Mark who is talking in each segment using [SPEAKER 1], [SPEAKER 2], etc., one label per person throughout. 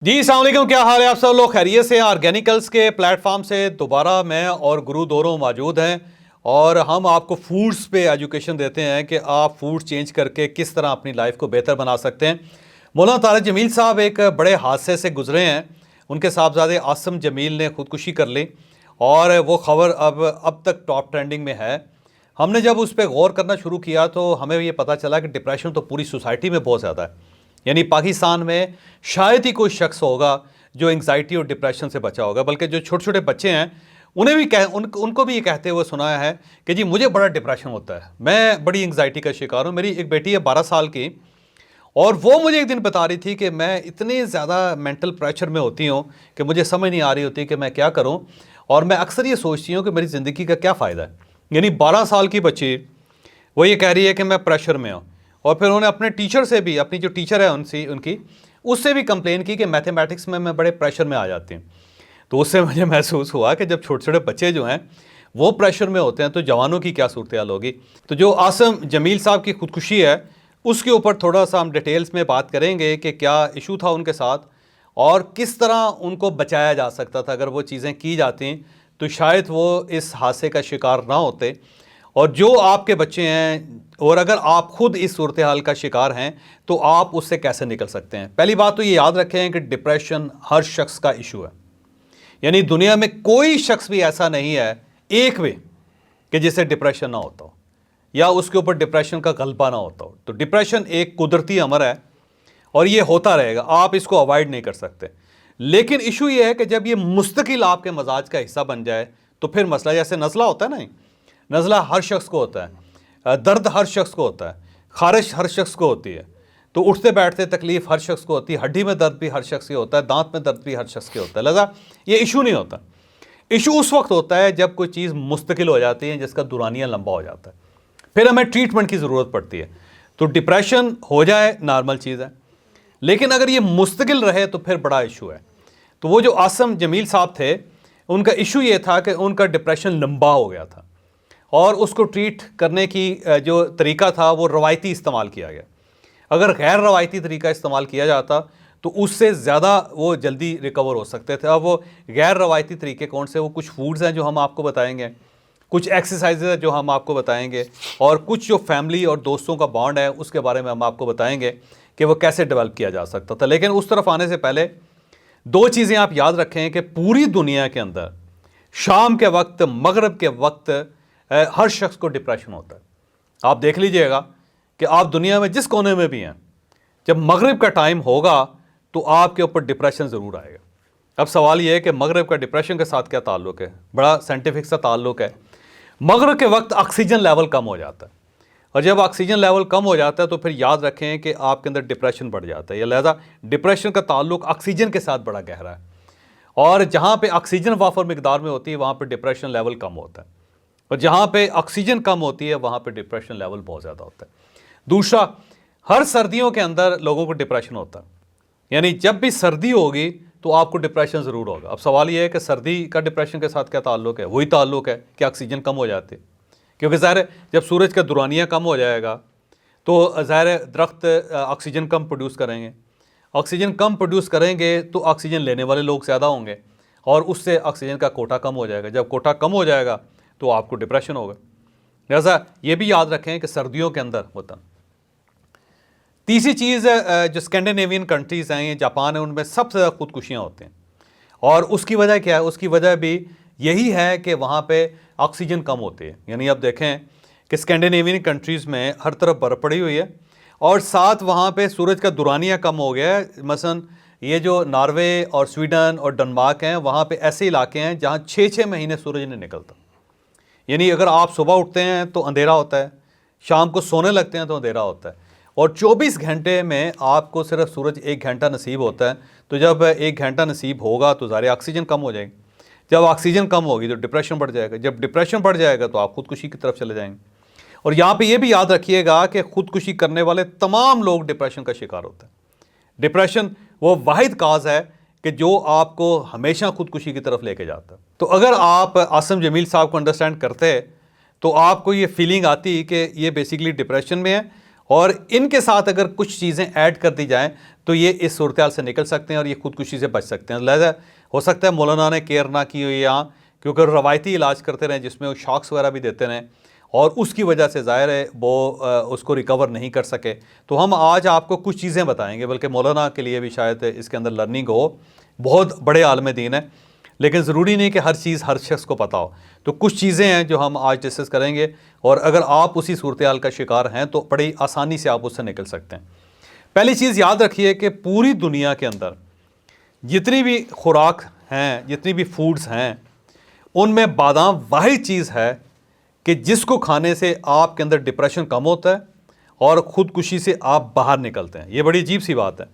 [SPEAKER 1] جی السلام علیکم، کیا حال ہے؟ آپ سب لوگ خیریت سے ہیں؟ آرگینیکلز کے پلیٹ فارم سے دوبارہ میں اور گرو دونوں موجود ہیں، اور ہم آپ کو فوڈز پہ ایجوکیشن دیتے ہیں کہ آپ فوڈ چینج کر کے کس طرح اپنی لائف کو بہتر بنا سکتے ہیں۔ مولانا طارق جمیل صاحب ایک بڑے حادثے سے گزرے ہیں، ان کے صاحبزادے عاصم جمیل نے خودکشی کر لی، اور وہ خبر اب تک ٹاپ ٹرینڈنگ میں ہے۔ ہم نے جب اس پہ غور کرنا شروع کیا تو ہمیں یہ پتہ چلا کہ ڈپریشن تو پوری سوسائٹی میں بہت زیادہ ہے، یعنی پاکستان میں شاید ہی کوئی شخص ہوگا جو انگزائٹی اور ڈپریشن سے بچا ہوگا، بلکہ جو چھوٹے چھوٹے بچے ہیں ان کو بھی یہ کہتے ہوئے سنا ہے کہ جی مجھے بڑا ڈپریشن ہوتا ہے، میں بڑی انگزائٹی کا شکار ہوں۔ میری ایک بیٹی ہے 12 سال کی، اور وہ مجھے ایک دن بتا رہی تھی کہ میں اتنی زیادہ مینٹل پریشر میں ہوتی ہوں کہ مجھے سمجھ نہیں آ رہی ہوتی کہ میں کیا کروں، اور میں اکثر یہ سوچتی ہوں کہ میری زندگی کا کیا فائدہ ہے۔ یعنی 12 سال کی بچی وہ یہ کہہ رہی ہے کہ میں پریشر میں ہوں، اور پھر انہوں نے اپنے ٹیچر سے بھی، اپنی جو ٹیچر ہے ان کی اس سے بھی کمپلین کی کہ میتھمیٹکس میں بڑے پریشر میں آ جاتی ہوں۔ تو اس سے مجھے محسوس ہوا کہ جب چھوٹے چھوٹے بچے جو ہیں وہ پریشر میں ہوتے ہیں تو جوانوں کی کیا صورتحال ہوگی۔ تو جو عاصم جمیل صاحب کی خودکشی ہے اس کے اوپر تھوڑا سا ہم ڈیٹیلز میں بات کریں گے کہ کیا ایشو تھا ان کے ساتھ، اور کس طرح ان کو بچایا جا سکتا تھا۔ اگر وہ چیزیں کی جاتی تو شاید وہ اس حادثے کا شکار نہ ہوتے، اور جو آپ کے بچے ہیں، اور اگر آپ خود اس صورتحال کا شکار ہیں تو آپ اس سے کیسے نکل سکتے ہیں۔ پہلی بات تو یہ یاد رکھیں کہ ڈپریشن ہر شخص کا ایشو ہے، یعنی دنیا میں کوئی شخص بھی ایسا نہیں ہے ایک بھی کہ جسے ڈپریشن نہ ہوتا ہو یا اس کے اوپر ڈپریشن کا غلبہ نہ ہوتا ہو۔ تو ڈپریشن ایک قدرتی امر ہے اور یہ ہوتا رہے گا، آپ اس کو اوائڈ نہیں کر سکتے۔ لیکن ایشو یہ ہے کہ جب یہ مستقل آپ کے مزاج کا حصہ بن جائے تو پھر مسئلہ، جیسے نزلہ ہوتا ہے نا، نزلہ ہر شخص کو ہوتا ہے، درد ہر شخص کو ہوتا ہے، خارش ہر شخص کو ہوتی ہے، تو اٹھتے بیٹھتے تکلیف ہر شخص کو ہوتی ہے، ہڈی میں درد بھی ہر شخص کے ہوتا ہے، دانت میں درد بھی ہر شخص کے ہوتا ہے، لہذا یہ ایشو نہیں ہوتا۔ ایشو اس وقت ہوتا ہے جب کوئی چیز مستقل ہو جاتی ہے، جس کا دورانیہ لمبا ہو جاتا ہے، پھر ہمیں ٹریٹمنٹ کی ضرورت پڑتی ہے۔ تو ڈپریشن ہو جائے نارمل چیز ہے، لیکن اگر یہ مستقل رہے تو پھر بڑا ایشو ہے۔ تو وہ جو عاصم جمیل صاحب تھے، ان کا ایشو یہ تھا کہ ان کا ڈپریشن لمبا ہو گیا تھا، اور اس کو ٹریٹ کرنے کی جو طریقہ تھا وہ روایتی استعمال کیا گیا۔ اگر غیر روایتی طریقہ استعمال کیا جاتا تو اس سے زیادہ وہ جلدی ریکور ہو سکتے تھے۔ اب وہ غیر روایتی طریقے کون سے؟ وہ کچھ فوڈز ہیں جو ہم آپ کو بتائیں گے، کچھ ایکسرسائزز ہیں جو ہم آپ کو بتائیں گے، اور کچھ جو فیملی اور دوستوں کا بانڈ ہے اس کے بارے میں ہم آپ کو بتائیں گے کہ وہ کیسے ڈیولپ کیا جا سکتا تھا۔ لیکن اس طرف آنے سے پہلے دو چیزیں آپ یاد رکھیں کہ پوری دنیا کے اندر شام کے وقت، مغرب کے وقت ہر شخص کو ڈپریشن ہوتا ہے۔ آپ دیکھ لیجئے گا کہ آپ دنیا میں جس کونے میں بھی ہیں، جب مغرب کا ٹائم ہوگا تو آپ کے اوپر ڈپریشن ضرور آئے گا۔ اب سوال یہ ہے کہ مغرب کا ڈپریشن کے ساتھ کیا تعلق ہے؟ بڑا سائنٹیفک سا تعلق ہے۔ مغرب کے وقت آکسیجن لیول کم ہو جاتا ہے، اور جب آکسیجن لیول کم ہو جاتا ہے تو پھر یاد رکھیں کہ آپ کے اندر ڈپریشن بڑھ جاتا ہے، یا لہذا ڈپریشن کا تعلق آکسیجن کے ساتھ بڑا گہرا ہے، اور جہاں پہ آکسیجن وافر مقدار میں ہوتی ہے وہاں پہ ڈپریشن لیول کم ہوتا ہے، اور جہاں پہ آکسیجن کم ہوتی ہے وہاں پہ ڈپریشن لیول بہت زیادہ ہوتا ہے۔ دوسرا، ہر سردیوں کے اندر لوگوں کو ڈپریشن ہوتا ہے، یعنی جب بھی سردی ہوگی تو آپ کو ڈپریشن ضرور ہوگا۔ اب سوال یہ ہے کہ سردی کا ڈپریشن کے ساتھ کیا تعلق ہے؟ وہی تعلق ہے کہ آکسیجن کم ہو جاتی ہے، کیونکہ ظاہر ہے جب سورج کا دورانیہ کم ہو جائے گا تو ظاہر ہے درخت آکسیجن کم پروڈیوس کریں گے، آکسیجن کم پروڈیوس کریں گے تو آکسیجن لینے والے لوگ زیادہ ہوں گے، اور اس سے آکسیجن کا کوٹا کم ہو جائے گا۔ جب کوٹا کم ہو جائے گا تو آپ کو ڈپریشن ہوگا، لہذا یہ بھی یاد رکھیں کہ سردیوں کے اندر ہوتا۔ تیسری چیز جو اسکینڈینیوین کنٹریز ہیں، یہ جاپان ہے، ان میں سب سے زیادہ خودکشیاں ہوتے ہیں، اور اس کی وجہ کیا ہے؟ اس کی وجہ بھی یہی ہے کہ وہاں پہ آکسیجن کم ہوتی ہے۔ یعنی اب دیکھیں کہ اسکینڈینیوین کنٹریز میں ہر طرف برف پڑی ہوئی ہے، اور ساتھ وہاں پہ سورج کا دورانیہ کم ہو گیا ہے۔ مثلا یہ جو ناروے اور سویڈن اور ڈنمارک ہیں، وہاں پہ ایسے علاقے ہیں جہاں 6 مہینے سورج نہیں نکلتا، یعنی اگر آپ صبح اٹھتے ہیں تو اندھیرا ہوتا ہے، شام کو سونے لگتے ہیں تو اندھیرا ہوتا ہے، اور 24 گھنٹے میں آپ کو صرف سورج 1 گھنٹہ نصیب ہوتا ہے۔ تو جب 1 گھنٹہ نصیب ہوگا تو ظاہر آکسیجن کم ہو جائے گی، جب آکسیجن کم ہوگی تو ڈپریشن بڑھ جائے گا، جب ڈپریشن بڑھ جائے گا تو آپ خودکشی کی طرف چلے جائیں گے۔ اور یہاں پہ یہ بھی یاد رکھیے گا کہ خودکشی کرنے والے تمام لوگ ڈپریشن کا شکار ہوتے ہیں۔ ڈپریشن وہ واحد کاز ہے کہ جو آپ کو ہمیشہ خودکشی کی طرف لے کے جاتا ہے۔ تو اگر آپ عاصم جمیل صاحب کو انڈرسٹینڈ کرتے تو آپ کو یہ فیلنگ آتی کہ یہ بیسیکلی ڈپریشن میں ہے، اور ان کے ساتھ اگر کچھ چیزیں ایڈ کر دی جائیں تو یہ اس صورتحال سے نکل سکتے ہیں اور یہ خودکشی سے بچ سکتے ہیں. لہذا ہو سکتا ہے مولانا نے کیئر نہ کی ہوئی یہاں، کیونکہ روایتی علاج کرتے رہیں جس میں وہ شاکس وغیرہ بھی دیتے رہیں، اور اس کی وجہ سے ظاہر ہے وہ اس کو ریکور نہیں کر سکے. تو ہم آج آپ کو کچھ چیزیں بتائیں گے، بلکہ مولانا کے لیے بھی شاید اس کے اندر لرننگ ہو. بہت بڑے عالم دین ہیں، لیکن ضروری نہیں کہ ہر چیز ہر شخص کو پتہ ہو. تو کچھ چیزیں ہیں جو ہم آج ڈسکس کریں گے، اور اگر آپ اسی صورتحال کا شکار ہیں تو بڑی آسانی سے آپ اس سے نکل سکتے ہیں. پہلی چیز یاد رکھیے کہ پوری دنیا کے اندر جتنی بھی خوراک ہیں، جتنی بھی فوڈز ہیں، ان میں بادام واحد چیز ہے کہ جس کو کھانے سے آپ کے اندر ڈپریشن کم ہوتا ہے اور خودکشی سے آپ باہر نکلتے ہیں. یہ بڑی عجیب سی بات ہے.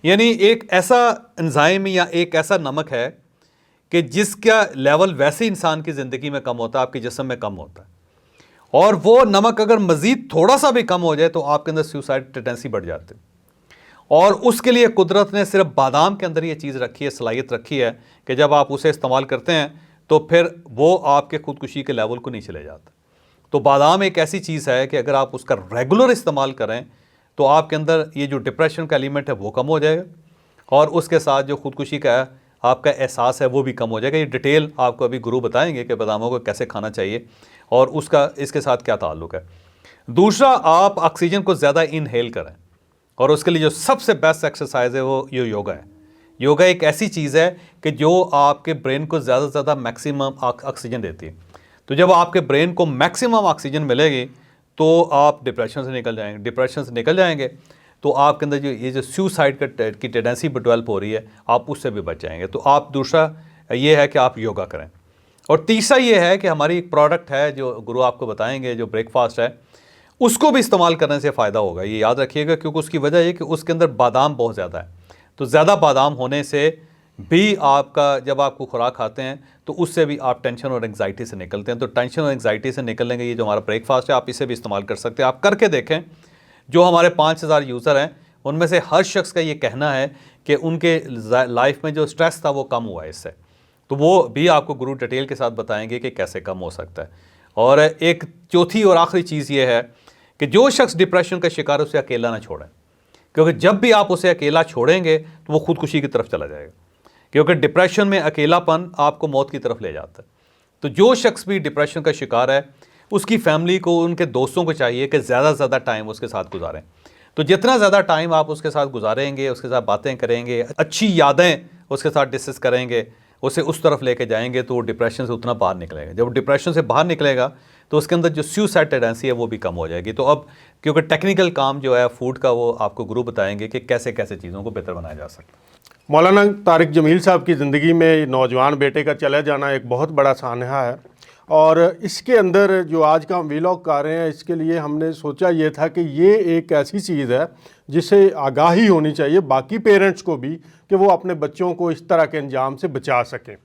[SPEAKER 1] یعنی ایک ایسا انزائم یا ایک ایسا نمک ہے کہ جس کا لیول ویسے انسان کی زندگی میں کم ہوتا ہے، آپ کے جسم میں کم ہوتا ہے، اور وہ نمک اگر مزید تھوڑا سا بھی کم ہو جائے تو آپ کے اندر سیوسائڈ ٹینڈنسی بڑھ جاتی ہے. اور اس کے لیے قدرت نے صرف بادام کے اندر یہ چیز رکھی ہے، صلاحیت رکھی ہے کہ جب آپ اسے استعمال کرتے ہیں تو پھر وہ آپ کے خودکشی کے لیول کو نہیں چلے جاتا. تو بادام ایک ایسی چیز ہے کہ اگر آپ اس کا ریگولر استعمال کریں تو آپ کے اندر یہ جو ڈپریشن کا ایلیمنٹ ہے وہ کم ہو جائے گا، اور اس کے ساتھ جو خودکشی کا آپ کا احساس ہے وہ بھی کم ہو جائے گا. یہ ڈیٹیل آپ کو ابھی گرو بتائیں گے کہ باداموں کو کیسے کھانا چاہیے اور اس کے ساتھ کیا تعلق ہے. دوسرا، آپ آکسیجن کو زیادہ انہیل کریں، اور اس کے لیے جو سب سے بیسٹ ایکسرسائز ہے وہ یہ یوگا ہے. یوگا ایک ایسی چیز ہے کہ جو آپ کے برین کو زیادہ سے زیادہ میکسیمم آکسیجن دیتی ہے. تو جب آپ کے برین کو میکسیمم آکسیجن ملے گی تو آپ ڈپریشن سے نکل جائیں گے تو آپ کے اندر یہ جو سیوسائڈ کی ٹینڈنسی ڈیولپ ہو رہی ہے آپ اس سے بھی بچ جائیں گے. تو آپ دوسرا یہ ہے کہ آپ یوگا کریں. اور تیسرا یہ ہے کہ ہماری ایک پروڈکٹ ہے جو گرو آپ کو بتائیں گے، جو بریک فاسٹ ہے، اس کو بھی استعمال کرنے سے فائدہ ہوگا. یہ یاد رکھیے گا، کیونکہ اس کی وجہ یہ کہ اس کے اندر بادام بہت زیادہ ہے. تو زیادہ بادام ہونے سے بھی آپ کا جب آپ کو خوراک کھاتے ہیں تو اس سے بھی آپ ٹینشن اور انگزائٹی سے نکلتے ہیں. تو ٹینشن اور انگزائٹی سے نکلنے کے یہ جو ہمارا بریک فاسٹ ہے آپ اسے بھی استعمال کر سکتے ہیں. آپ کر کے دیکھیں. جو ہمارے 5000 یوزر ہیں ان میں سے ہر شخص کا یہ کہنا ہے کہ ان کے لائف میں جو سٹریس تھا وہ کم ہوا ہے اس سے. تو وہ بھی آپ کو گرو ڈیٹیل کے ساتھ بتائیں گے کہ کیسے کم ہو سکتا ہے. اور ایک چوتھی اور آخری چیز یہ ہے کہ جو شخص ڈپریشن کا شکار ہے اسے اکیلا نہ چھوڑیں، کیونکہ جب بھی آپ اسے اکیلا چھوڑیں گے تو وہ خودکشی کی طرف چلا جائے گا، کیونکہ ڈپریشن میں اکیلا پن آپ کو موت کی طرف لے جاتا ہے. تو جو شخص بھی ڈپریشن کا شکار ہے اس کی فیملی کو، ان کے دوستوں کو چاہیے کہ زیادہ سے زیادہ ٹائم اس کے ساتھ گزاریں. تو جتنا زیادہ ٹائم آپ اس کے ساتھ گزاریں گے، اس کے ساتھ باتیں کریں گے، اچھی یادیں اس کے ساتھ ڈسکس کریں گے، اسے اس طرف لے کے جائیں گے تو وہ ڈپریشن سے اتنا باہر نکلے گا. جب ڈپریشن سے باہر نکلے گا تو اس کے اندر جو سیوسائڈ ٹینڈنسی ہے وہ بھی کم ہو جائے گی. تو اب کیونکہ ٹیکنیکل کام جو ہے فوڈ کا وہ آپ کو گرو بتائیں گے کہ کیسے کیسے چیزوں کو بہتر بنایا جا سکتا ہے.
[SPEAKER 2] مولانا طارق جمیل صاحب کی زندگی میں نوجوان بیٹے کا چلا جانا ایک بہت بڑا سانحہ ہے، اور اس کے اندر جو آج کا ہم ویلاگ کر رہے ہیں اس کے لیے ہم نے سوچا یہ تھا کہ یہ ایک ایسی چیز ہے جسے آگاہی ہونی چاہیے باقی پیرنٹس کو بھی کہ وہ اپنے بچوں کو اس طرح کے انجام سے بچا سکیں.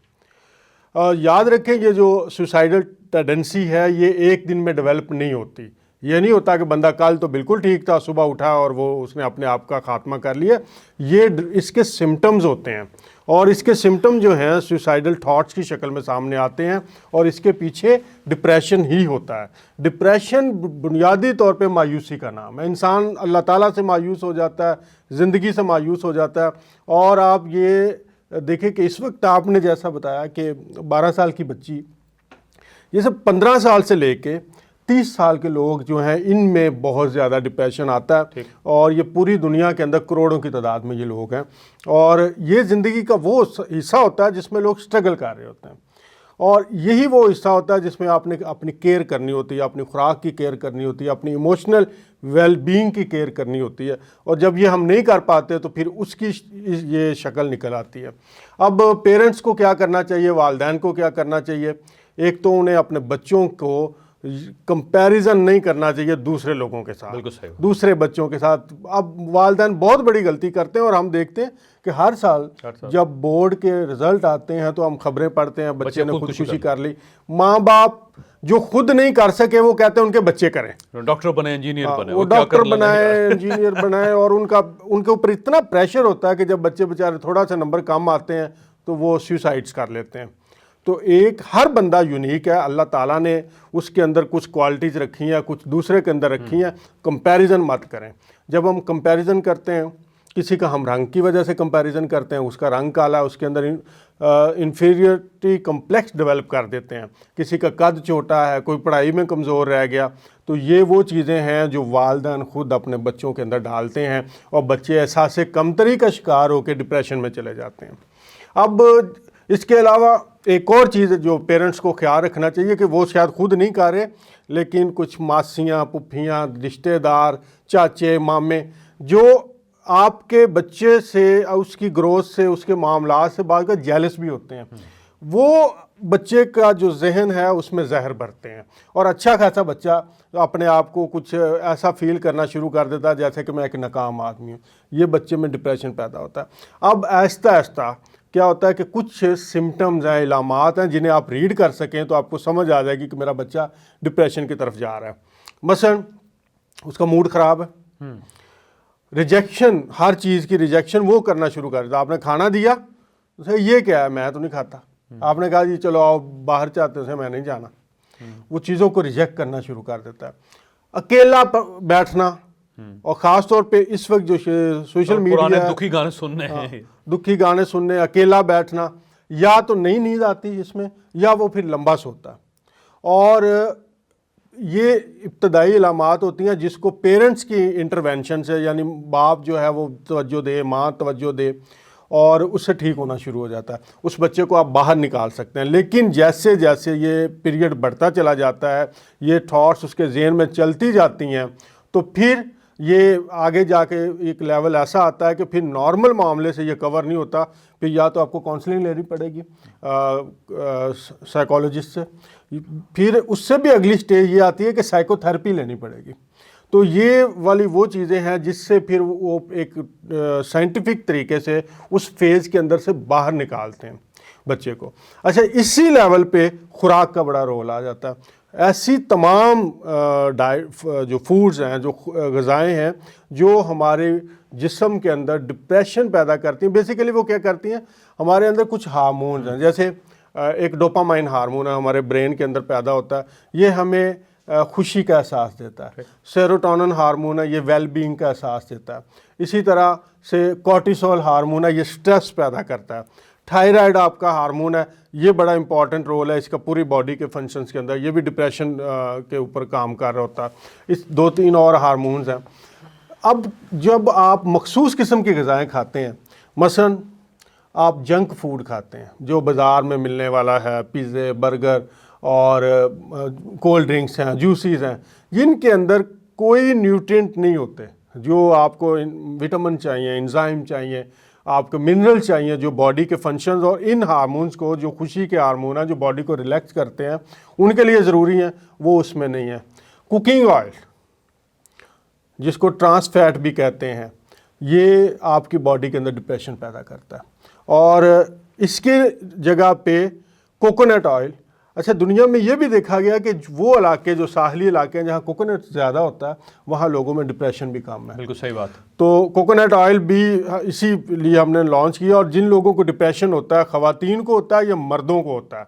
[SPEAKER 2] یاد رکھیں یہ جو سوسائڈل ٹینڈنسی ہے یہ ایک دن میں ڈیولپ نہیں ہوتی. یہ نہیں ہوتا کہ بندہ کل تو بالکل ٹھیک تھا، صبح اٹھا اور وہ اس نے اپنے آپ کا خاتمہ کر لیا. یہ اس کے سمٹمز ہوتے ہیں، اور اس کے سمٹم جو ہیں سوسائڈل تھاٹس کی شکل میں سامنے آتے ہیں، اور اس کے پیچھے ڈپریشن ہی ہوتا ہے. ڈپریشن بنیادی طور پہ مایوسی کا نام ہے. انسان اللہ تعالیٰ سے مایوس ہو جاتا ہے، زندگی سے مایوس ہو جاتا ہے. اور آپ یہ دیکھیں کہ اس وقت آپ نے جیسا بتایا کہ 12 سال کی بچی، یہ سب 15 سال سے لے کے 30 سال کے لوگ جو ہیں ان میں بہت زیادہ ڈپریشن آتا ہے. اور یہ پوری دنیا کے اندر کروڑوں کی تعداد میں یہ لوگ ہیں، اور یہ زندگی کا وہ حصہ ہوتا ہے جس میں لوگ سٹرگل کر رہے ہوتے ہیں، اور یہی وہ حصہ ہوتا ہے جس میں آپ نے اپنی کیئر کرنی ہوتی ہے، اپنی خوراک کی کیئر کرنی ہوتی ہے، اپنی ایموشنل ویل بینگ کی کیئر کرنی ہوتی ہے. اور جب یہ ہم نہیں کر پاتے تو پھر اس کی یہ شکل نکل آتی ہے. اب پیرنٹس کو کیا کرنا چاہیے، والدین کو کیا کرنا چاہیے؟ ایک تو انہیں اپنے بچوں کو کمپیریزن نہیں کرنا چاہیے دوسرے لوگوں کے ساتھ،
[SPEAKER 1] بالکل صحیح،
[SPEAKER 2] دوسرے بچوں کے ساتھ. اب والدین بہت بڑی غلطی کرتے ہیں، اور ہم دیکھتے ہیں کہ ہر سال جب بورڈ کے رزلٹ آتے ہیں تو ہم خبریں پڑھتے ہیں بچے نے خودکشی کر لی. ماں باپ جو خود نہیں کر سکے وہ کہتے ہیں ان کے بچے کریں،
[SPEAKER 1] ڈاکٹر بنے، انجینئر بنے،
[SPEAKER 2] وہ ڈاکٹر بنائے، انجینئر بنائے. اور ان کے اوپر اتنا پریشر ہوتا ہے کہ جب بچے بیچارے تھوڑا سا نمبر کم آتے ہیں تو وہ سوسائڈس کر لیتے ہیں. تو ایک ہر بندہ یونیک ہے، اللہ تعالیٰ نے اس کے اندر کچھ کوالٹیز رکھی ہیں، کچھ دوسرے کے اندر رکھی ہیں. کمپیریزن مت کریں. جب ہم کمپیریزن کرتے ہیں کسی کا، ہم رنگ کی وجہ سے کمپیریزن کرتے ہیں، اس کا رنگ کالا ہے، اس کے اندر انفیریٹی کمپلیکس ڈیولپ کر دیتے ہیں. کسی کا قد چھوٹا ہے، کوئی پڑھائی میں کمزور رہ گیا، تو یہ وہ چیزیں ہیں جو والدین خود اپنے بچوں کے اندر ڈالتے ہیں اور بچے احساس کمتری کا شکار ہو کے ڈپریشن میں چلے جاتے ہیں. اب اس کے علاوہ ایک اور چیز جو پیرنٹس کو خیال رکھنا چاہیے کہ وہ شاید خود نہیں کر رہے، لیکن کچھ ماسیاں، پھپھیاں، رشتہ دار، چاچے، مامے جو آپ کے بچے سے، اس کی گروتھ سے، اس کے معاملات سے بعض کا جیلس بھی ہوتے ہیں، وہ بچے کا جو ذہن ہے اس میں زہر بھرتے ہیں، اور اچھا خاصا بچہ اپنے آپ کو کچھ ایسا فیل کرنا شروع کر دیتا ہے جیسے کہ میں ایک ناکام آدمی ہوں. یہ بچے میں ڈپریشن پیدا ہوتا ہے. اب آہستہ آہستہ کیا ہوتا ہے کہ کچھ سمٹمز ہیں، علامات ہیں جنہیں آپ ریڈ کر سکیں تو آپ کو سمجھ آ جائے گی کہ میرا بچہ ڈپریشن کی طرف جا رہا ہے. مثلا اس کا موڈ خراب ہے، ریجیکشن، ہر چیز کی ریجیکشن وہ کرنا شروع کر دیتا. آپ نے کھانا دیا، یہ کیا ہے، میں تو نہیں کھاتا. آپ نے کہا جی چلو آؤ باہر چاہتے ہیں، میں نہیں جانا. وہ چیزوں کو ریجیکٹ کرنا شروع کر دیتا ہے. اکیلا بیٹھنا، اور خاص طور پہ اس وقت جو سوشل میڈیا،
[SPEAKER 1] دکھی گانے سننے ہیں،
[SPEAKER 2] دکھی گانے سننے، اکیلا بیٹھنا، یا تو نئی نیند آتی اس میں، یا وہ پھر لمبا سوتا. اور یہ ابتدائی علامات ہوتی ہیں جس کو پیرنٹس کی انٹرونشن سے، یعنی باپ جو ہے وہ توجہ دے، ماں توجہ دے، اور اس سے ٹھیک ہونا شروع ہو جاتا ہے. اس بچے کو آپ باہر نکال سکتے ہیں. لیکن جیسے جیسے یہ پیریڈ بڑھتا چلا جاتا ہے، یہ تھاٹس اس کے ذہن میں چلتی جاتی ہیں، تو پھر یہ آگے جا کے ایک لیول ایسا آتا ہے کہ پھر نارمل معاملے سے یہ کور نہیں ہوتا. پھر یا تو آپ کو کاؤنسلنگ لینی پڑے گی سائیکالوجسٹ سے، پھر اس سے بھی اگلی سٹیج یہ آتی ہے کہ سائیکو تھراپی لینی پڑے گی. تو یہ والی وہ چیزیں ہیں جس سے پھر وہ ایک سائنٹیفک طریقے سے اس فیز کے اندر سے باہر نکالتے ہیں بچے کو. اچھا، اسی لیول پہ خوراک کا بڑا رول آ جاتا ہے. ایسی تمام جو فوڈز ہیں، جو غذائیں ہیں جو ہمارے جسم کے اندر ڈپریشن پیدا کرتی ہیں، بیسیکلی وہ کیا کرتی ہیں، ہمارے اندر کچھ ہارمونز ہیں. جیسے ایک ڈوپامائن ہارمون ہے ہمارے برین کے اندر پیدا ہوتا ہے، یہ ہمیں خوشی کا احساس دیتا ہے. سیروٹونن ہارمون ہے، یہ ویل بینگ کا احساس دیتا ہے. اسی طرح سے کورٹیسول ہارمون ہے، یہ سٹریس پیدا کرتا ہے. تھائرائڈ آپ کا ہارمون ہے، یہ بڑا امپورٹنٹ رول ہے اس کا پوری باڈی کے فنکشنز کے اندر، یہ بھی ڈپریشن کے اوپر کام کر رہا ہوتا ہے. اس 2-3 اور ہارمونز ہیں. اب جب آپ مخصوص قسم کی غذائیں کھاتے ہیں، مثلا آپ جنک فوڈ کھاتے ہیں جو بازار میں ملنے والا ہے، پیزے، برگر اور کولڈ ڈرنکس ہیں، جوسیز ہیں، جن کے اندر کوئی نیوٹرینٹ نہیں ہوتے جو آپ کو وٹامن چاہیے، انزائم چاہیے، آپ کو منرل چاہیے جو باڈی کے فنکشنز اور ان ہارمونز کو، جو خوشی کے ہارمون ہیں جو باڈی کو ریلیکس کرتے ہیں، ان کے لیے ضروری ہیں، وہ اس میں نہیں ہے. کوکنگ آئل، جس کو ٹرانس فیٹ بھی کہتے ہیں، یہ آپ کی باڈی کے اندر ڈپریشن پیدا کرتا ہے. اور اس کے جگہ پہ کوکونٹ آئل. اچھا، دنیا میں یہ بھی دیکھا گیا کہ وہ علاقے جو ساحلی علاقے ہیں جہاں کوکونٹ زیادہ ہوتا ہے، وہاں لوگوں میں ڈپریشن بھی کم ہے.
[SPEAKER 1] بالکل صحیح بات.
[SPEAKER 2] تو کوکونٹ آئل بھی اسی لیے ہم نے لانچ کیا. اور جن لوگوں کو ڈپریشن ہوتا ہے، خواتین کو ہوتا ہے یا مردوں کو ہوتا ہے،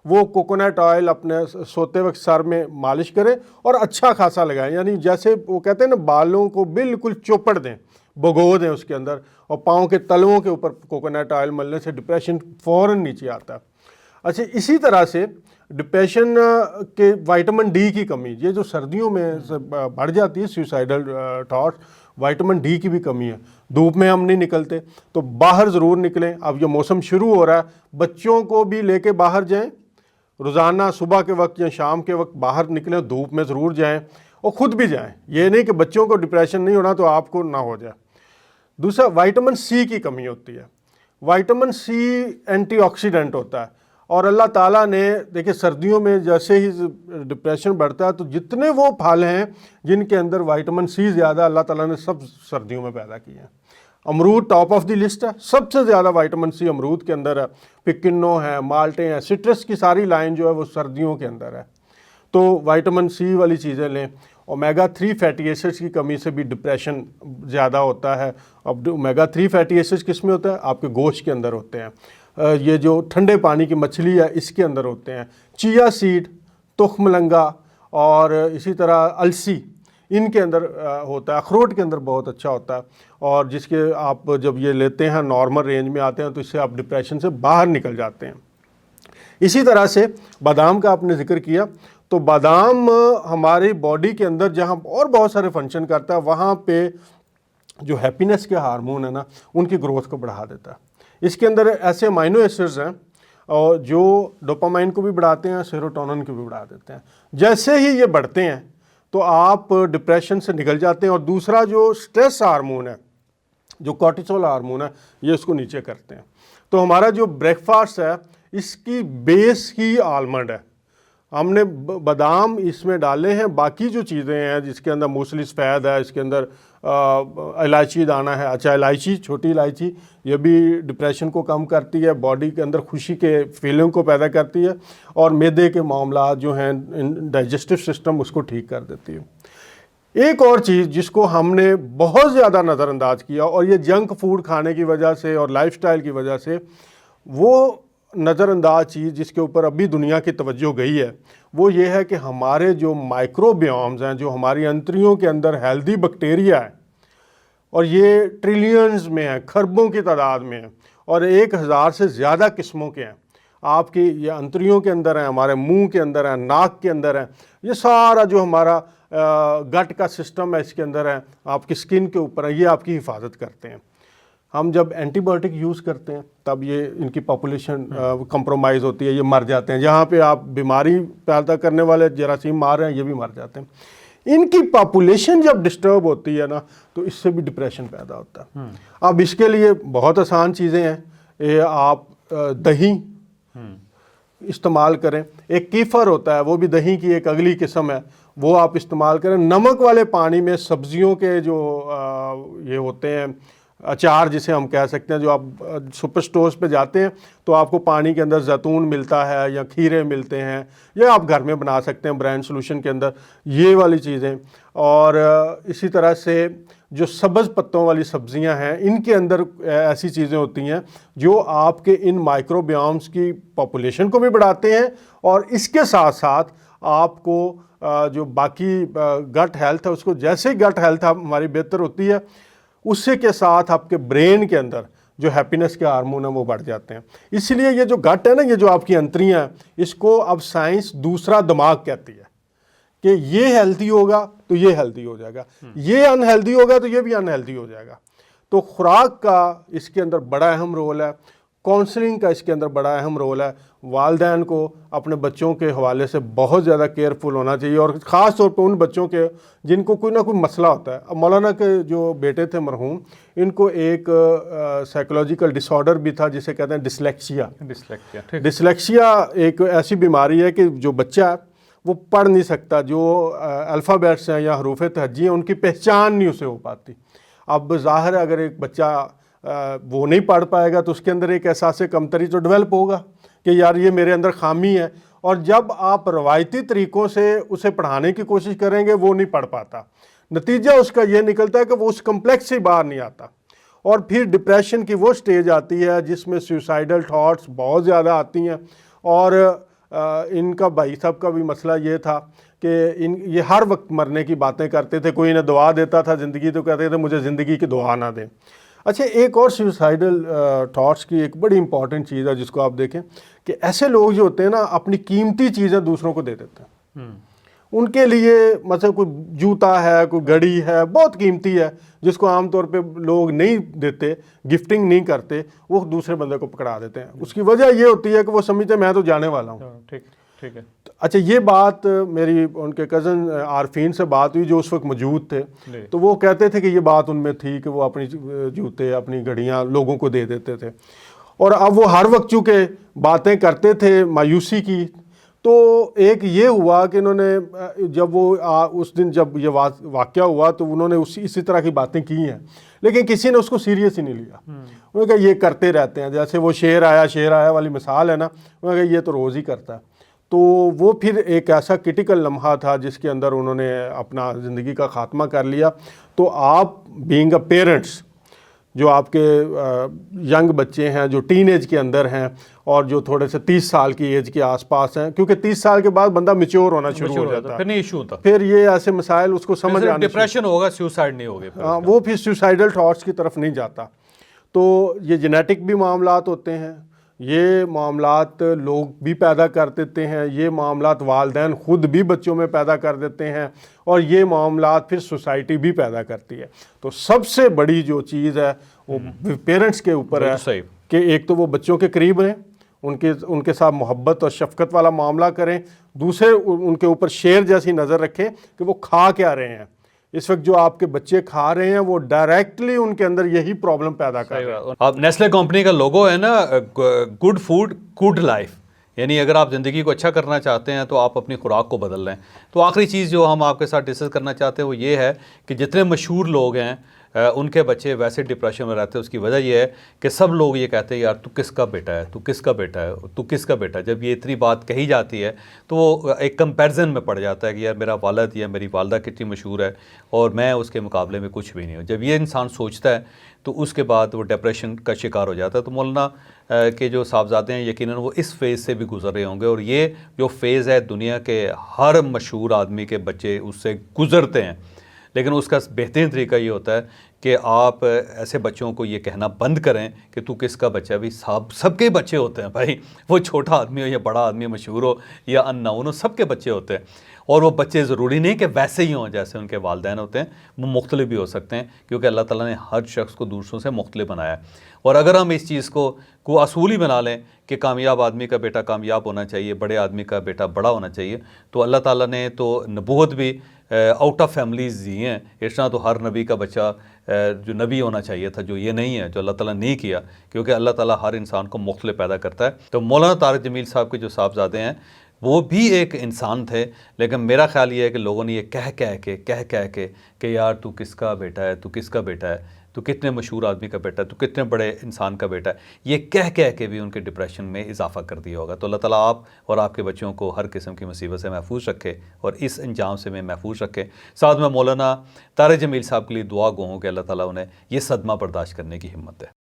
[SPEAKER 2] وہ کوکونٹ آئل اپنے سوتے وقت سر میں مالش کریں اور اچھا خاصا لگائیں. یعنی جیسے وہ کہتے ہیں نا، بالوں کو بالکل چوپڑ دیں، بھگو دیں اس کے اندر، اور پاؤں کے تلووں کے اوپر کوکونٹ آئل ملنے سے ڈپریشن فوراً نیچے آتا ہے. اچھا، اسی طرح سے ڈپریشن کے وائٹامن ڈی کی کمی، یہ جو سردیوں میں بڑھ جاتی ہے سوسائڈل تھاٹس، وائٹامن ڈی کی بھی کمی ہے. دھوپ میں ہم نہیں نکلتے تو باہر ضرور نکلیں. اب یہ موسم شروع ہو رہا ہے، بچوں کو بھی لے کے باہر جائیں، روزانہ صبح کے وقت یا شام کے وقت باہر نکلیں، دھوپ میں ضرور جائیں اور خود بھی جائیں. یہ نہیں کہ بچوں کو ڈپریشن نہیں ہونا تو آپ کو نہ ہو جائے. دوسرا، وائٹامن سی کی کمی ہوتی ہے. وائٹامن سی اینٹی آکسیڈنٹ ہوتا ہے، اور اللہ تعالیٰ نے دیکھیں سردیوں میں جیسے ہی ڈپریشن بڑھتا ہے تو جتنے وہ پھل ہیں جن کے اندر وائٹامن سی زیادہ، اللہ تعالیٰ نے سب سردیوں میں پیدا کیے ہیں. امرود ٹاپ آف دی لسٹ ہے، سب سے زیادہ وائٹامن سی امرود کے اندر ہے. پھر کنو ہے، مالٹے ہیں، سٹرس کی ساری لائن جو ہے وہ سردیوں کے اندر ہے. تو وائٹامن سی والی چیزیں لیں. اومیگا 3 فیٹی ایسڈز کی کمی سے بھی ڈپریشن زیادہ ہوتا ہے. اب اومیگا 3 فیٹی ایسڈز کس میں ہوتا ہے؟ آپ کے گوشت کے اندر ہوتے ہیں. یہ جو ٹھنڈے پانی کی مچھلی ہے اس کے اندر ہوتے ہیں. چیا سیڈ, تخم لنگا اور اسی طرح السی ان کے اندر ہوتا ہے. اخروٹ کے اندر بہت اچھا ہوتا ہے, اور جس کے آپ جب یہ لیتے ہیں نارمل رینج میں آتے ہیں تو اس سے آپ ڈپریشن سے باہر نکل جاتے ہیں. اسی طرح سے بادام کا آپ نے ذکر کیا, تو بادام ہماری باڈی کے اندر جہاں اور بہت سارے فنکشن کرتا ہے, وہاں پہ جو ہیپینس کے ہارمون ہیں نا ان کی گروتھ کو بڑھا دیتا ہے. اس کے اندر ایسے امائنو ایسڈز ہیں اور جو ڈوپامائن کو بھی بڑھاتے ہیں, سیروٹونن کو بھی بڑھا دیتے ہیں. جیسے ہی یہ بڑھتے ہیں تو آپ ڈپریشن سے نکل جاتے ہیں. اور دوسرا جو سٹریس ہارمون ہے, جو کورٹیسول ہارمون ہے, یہ اس کو نیچے کرتے ہیں. تو ہمارا جو بریک فاسٹ ہے اس کی بیس ہی آلمنڈ ہے. ہم نے بادام اس میں ڈالے ہیں, باقی جو چیزیں ہیں جس کے اندر موسلی سفید ہے, اس کے اندر الائچی دانہ ہے. اچھا, الائچی, چھوٹی الائچی, یہ بھی ڈپریشن کو کم کرتی ہے, باڈی کے اندر خوشی کے فیلنگ کو پیدا کرتی ہے, اور معدے کے معاملات جو ہیں ڈائجسٹو سسٹم اس کو ٹھیک کر دیتی ہے. ایک اور چیز جس کو ہم نے بہت زیادہ نظر انداز کیا, اور یہ جنک فوڈ کھانے کی وجہ سے اور لائف سٹائل کی وجہ سے وہ نظر انداز چیز جس کے اوپر ابھی دنیا کی توجہ گئی ہے, وہ یہ ہے کہ ہمارے جو مائکرو بیومز ہیں, جو ہماری انتریوں کے اندر ہیلدی بیکٹیریا ہے, اور یہ ٹریلینز میں ہیں, کھربوں کی تعداد میں ہیں, اور 1000 سے زیادہ قسموں کے ہیں. آپ کی یہ انتریوں کے اندر ہیں, ہمارے منہ کے اندر ہیں, ناک کے اندر ہیں, یہ سارا جو ہمارا گٹ کا سسٹم ہے اس کے اندر ہے, آپ کی سکن کے اوپر ہے, یہ آپ کی حفاظت کرتے ہیں. ہم جب اینٹی بایوٹک یوز کرتے ہیں تب یہ ان کی پاپولیشن کمپرومائز ہوتی ہے, یہ مر جاتے ہیں. جہاں پہ آپ بیماری پیدا کرنے والے جراثیم مار رہے ہیں, یہ بھی مر جاتے ہیں. ان کی پاپولیشن جب ڈسٹرب ہوتی ہے نا تو اس سے بھی ڈپریشن پیدا ہوتا ہے. اب اس کے لیے بہت آسان چیزیں ہیں. آپ دہی استعمال کریں. ایک کیفر ہوتا ہے, وہ بھی دہی کی ایک اگلی قسم ہے, وہ آپ استعمال کریں. نمک والے پانی میں سبزیوں کے جو یہ ہوتے ہیں اچار جسے ہم کہہ سکتے ہیں, جو آپ سپر سٹورز پہ جاتے ہیں تو آپ کو پانی کے اندر زیتون ملتا ہے یا کھیرے ملتے ہیں, یا آپ گھر میں بنا سکتے ہیں برین سولوشن کے اندر, یہ والی چیزیں. اور اسی طرح سے جو سبز پتوں والی سبزیاں ہیں ان کے اندر ایسی چیزیں ہوتی ہیں جو آپ کے ان مائکرو بیومز کی پاپولیشن کو بھی بڑھاتے ہیں, اور اس کے ساتھ ساتھ آپ کو جو باقی گٹ ہیلتھ ہے اس کو, جیسے گٹ ہیلتھ ہماری بہتر ہوتی ہے اسی کے ساتھ آپ کے برین کے اندر جو ہیپینس کے ہارمون ہیں وہ بڑھ جاتے ہیں. اس لیے یہ جو گٹ ہے نا, یہ جو آپ کی انتریاں ہیں, اس کو اب سائنس دوسرا دماغ کہتی ہے کہ یہ ہیلتھی ہوگا تو یہ ہیلتھی ہو جائے گا, یہ انہیلتھی ہوگا تو یہ بھی انہیلتھی ہو جائے گا. تو خوراک کا اس کے اندر بڑا اہم رول ہے, کونسلنگ کا اس کے اندر بڑا اہم رول ہے. والدین کو اپنے بچوں کے حوالے سے بہت زیادہ کیئرفل ہونا چاہیے, اور خاص طور پہ ان بچوں کے جن کو کوئی نہ کوئی مسئلہ ہوتا ہے. اب مولانا کے جو بیٹے تھے مرحوم, ان کو ایک سائیکولوجیکل ڈس آرڈر بھی تھا جسے کہتے ہیں ڈسلیکسیا. ڈسلیکسیا ایک ایسی بیماری ہے کہ جو بچہ ہے وہ پڑھ نہیں سکتا, جو الفابیٹس ہیں یا حروف تہجی ہیں ان کی پہچان نہیں اسے ہو پاتی. اب ظاہر ہے اگر ایک بچہ وہ نہیں پڑھ پائے گا تو اس کے اندر ایک احساس کمتری تو ڈیولپ ہوگا کہ یار یہ میرے اندر خامی ہے. اور جب آپ روایتی طریقوں سے اسے پڑھانے کی کوشش کریں گے وہ نہیں پڑھ پاتا. نتیجہ اس کا یہ نکلتا ہے کہ وہ اس کمپلیکس سے باہر نہیں آتا, اور پھر ڈپریشن کی وہ سٹیج آتی ہے جس میں سوسائیڈل تھاٹس بہت زیادہ آتی ہیں. اور ان کا بھائی صاحب کا بھی مسئلہ یہ تھا کہ یہ ہر وقت مرنے کی باتیں کرتے تھے. کوئی انہیں دعا دیتا تھا زندگی تو کہتے تھے مجھے زندگی کی دعا نہ دیں. اچھا, ایک اور سوسائیڈل تھاٹس کی ایک بڑی امپورٹنٹ چیز ہے جس کو آپ دیکھیں کہ ایسے لوگ جو ہوتے ہیں نا اپنی قیمتی چیزیں دوسروں کو دے دیتے ہیں. ان کے لیے مثلا کوئی جوتا ہے, کوئی گھڑی ہے, بہت قیمتی ہے جس کو عام طور پہ لوگ نہیں دیتے, گفٹنگ نہیں کرتے, وہ دوسرے بندے کو پکڑا دیتے ہیں. اس کی وجہ یہ ہوتی ہے کہ وہ سمجھتے ہیں میں تو جانے والا ہوں. ٹھیک ہے. اچھا, یہ بات میری ان کے کزن عارفین سے بات ہوئی جو اس وقت موجود تھے, تو وہ کہتے تھے کہ یہ بات ان میں تھی کہ وہ اپنی جوتے, اپنی گھڑیاں لوگوں کو دے دیتے تھے. اور اب وہ ہر وقت چونکہ باتیں کرتے تھے مایوسی کی, تو ایک یہ ہوا کہ انہوں نے جب وہ اس دن جب یہ واقعہ ہوا تو انہوں نے اسی طرح کی باتیں کی ہیں, لیکن کسی نے اس کو سیریس ہی نہیں لیا. انہوں نے کہا یہ کرتے رہتے ہیں, جیسے وہ شیر آیا والی مثال ہے نا, انہوں نے کہا یہ تو روز ہی کرتا ہے. تو وہ پھر ایک ایسا کرٹیکل لمحہ تھا جس کے اندر انہوں نے اپنا زندگی کا خاتمہ کر لیا. تو آپ بینگ اے پیرنٹس, جو آپ کے ینگ بچے ہیں جو ٹین ایج کے اندر ہیں اور جو تھوڑے سے 30 سال کی ایج کے آس پاس ہیں، کیونکہ 30 سال کے بعد بندہ میچور ہونا شروع ہو جاتا ہے،
[SPEAKER 1] پھر نہیں ایشو ہوتا،
[SPEAKER 2] پھر یہ ایسے مسائل اس کو سمجھ آنے
[SPEAKER 1] ڈپریشن ہوگا، سیوسائڈ نہیں ہوگی،
[SPEAKER 2] وہ پھر سوسائڈل تھاٹس کی طرف نہیں جاتا۔ تو یہ جینیٹک بھی معاملات ہوتے ہیں، یہ معاملات لوگ بھی پیدا کر دیتے ہیں، یہ معاملات والدین خود بھی بچوں میں پیدا کر دیتے ہیں، اور یہ معاملات پھر سوسائٹی بھی پیدا کرتی ہے۔ تو سب سے بڑی جو چیز ہے وہ پیرنٹس کے اوپر ہے کہ ایک تو وہ بچوں کے قریب رہیں، ان کے ساتھ محبت اور شفقت والا معاملہ کریں، دوسرے ان کے اوپر شیر جیسی نظر رکھیں کہ وہ کھا کیا رہے ہیں۔ اس وقت جو آپ کے بچے کھا رہے ہیں وہ ڈائریکٹلی ان کے اندر یہی پرابلم پیدا کر رہے ہیں۔
[SPEAKER 1] اب نیسلے کمپنی کا لوگو ہے نا، گڈ فوڈ گڈ لائف، یعنی اگر آپ زندگی کو اچھا کرنا چاہتے ہیں تو آپ اپنی خوراک کو بدل لیں۔ تو آخری چیز جو ہم آپ کے ساتھ ڈسکس کرنا چاہتے ہیں وہ یہ ہے کہ جتنے مشہور لوگ ہیں ان کے بچے ویسے ڈپریشن میں رہتے ہیں۔ اس کی وجہ یہ ہے کہ سب لوگ یہ کہتے ہیں یار تو کس کا بیٹا ہے، تو کس کا بیٹا ہے، تو کس کا بیٹا ہے۔ جب یہ اتنی بات کہی جاتی ہے تو وہ ایک کمپیریزن میں پڑ جاتا ہے کہ یار میرا والد یا میری والدہ کتنی مشہور ہے اور میں اس کے مقابلے میں کچھ بھی نہیں ہوں۔ جب یہ انسان سوچتا ہے تو اس کے بعد وہ ڈپریشن کا شکار ہو جاتا ہے۔ تو مولانا کے جو صاحبزادے ہیں یقیناً وہ اس فیز سے بھی گزر رہے ہوں گے، اور یہ جو فیز ہے دنیا کے ہر مشہور آدمی کے بچے اس سے گزرتے ہیں، لیکن اس کا بہترین طریقہ یہ ہوتا ہے کہ آپ ایسے بچوں کو یہ کہنا بند کریں کہ تو کس کا بچہ ہے۔ بھی سب کے بچے ہوتے ہیں بھائی، وہ چھوٹا آدمی ہو یا بڑا آدمی، مشہور ہو یا ان نون ہو، سب کے بچے ہوتے ہیں، اور وہ بچے ضروری نہیں کہ ویسے ہی ہوں جیسے ان کے والدین ہوتے ہیں، وہ مختلف بھی ہو سکتے ہیں، کیونکہ اللہ تعالیٰ نے ہر شخص کو دوسروں سے مختلف بنایا ہے۔ اور اگر ہم اس چیز کو اصول ہی بنا لیں کہ کامیاب آدمی کا بیٹا کامیاب ہونا چاہیے، بڑے آدمی کا بیٹا بڑا ہونا چاہیے، تو اللہ تعالیٰ نے تو نبوت بھی آؤٹ آف فیملیز دی ہیں۔ اس طرح تو ہر نبی کا بچہ جو نبی ہونا چاہیے تھا، جو یہ نہیں ہے، جو اللہ تعالیٰ نے نہیں کیا، کیونکہ اللہ تعالیٰ ہر انسان کو مختلف پیدا کرتا ہے۔ تو مولانا طارق جمیل صاحب کے جو صاحبزادے ہیں وہ بھی ایک انسان تھے، لیکن میرا خیال یہ ہے کہ لوگوں نے یہ کہہ کے کہ یار تو کس کا بیٹا ہے، تو کس کا بیٹا ہے، تو کتنے مشہور آدمی کا بیٹا ہے، تو کتنے بڑے انسان کا بیٹا ہے، یہ کہہ کے بھی ان کے ڈپریشن میں اضافہ کر دیا ہوگا۔ تو اللہ تعالیٰ آپ اور آپ کے بچوں کو ہر قسم کی مصیبت سے محفوظ رکھے اور اس انجام سے میں محفوظ رکھے۔ ساتھ میں مولانا طارق جمیل صاحب کے لیے دعا گو ہوں کہ اللہ تعالیٰ انہیں یہ صدمہ برداشت کرنے کی ہمت دے۔